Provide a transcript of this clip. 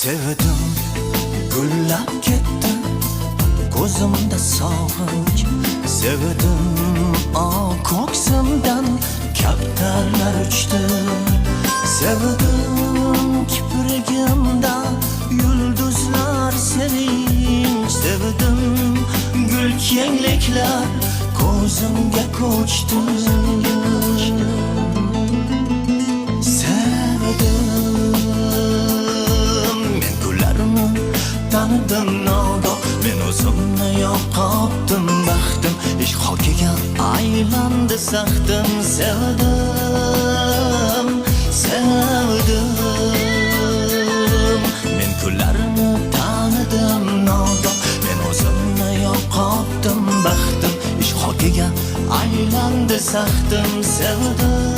Sevdim, güllab ketdi ko'zimda sog'inch. Sevdim, ko'ksimdan kaptarlar uchdi. Sevdim, kiprigimda yulduzlar sevinch. Sevdim, gul kengliklar ko'zimga ko'chdi. Tanıdım noldu men o'zimni yo'qotdim baxtim ish hokiga aylandı saxtim sevdim men kunlarimni tanıdım noldu men o'zimni yo'qotdim baxtim ish hokiga aylandı saxtim sevdim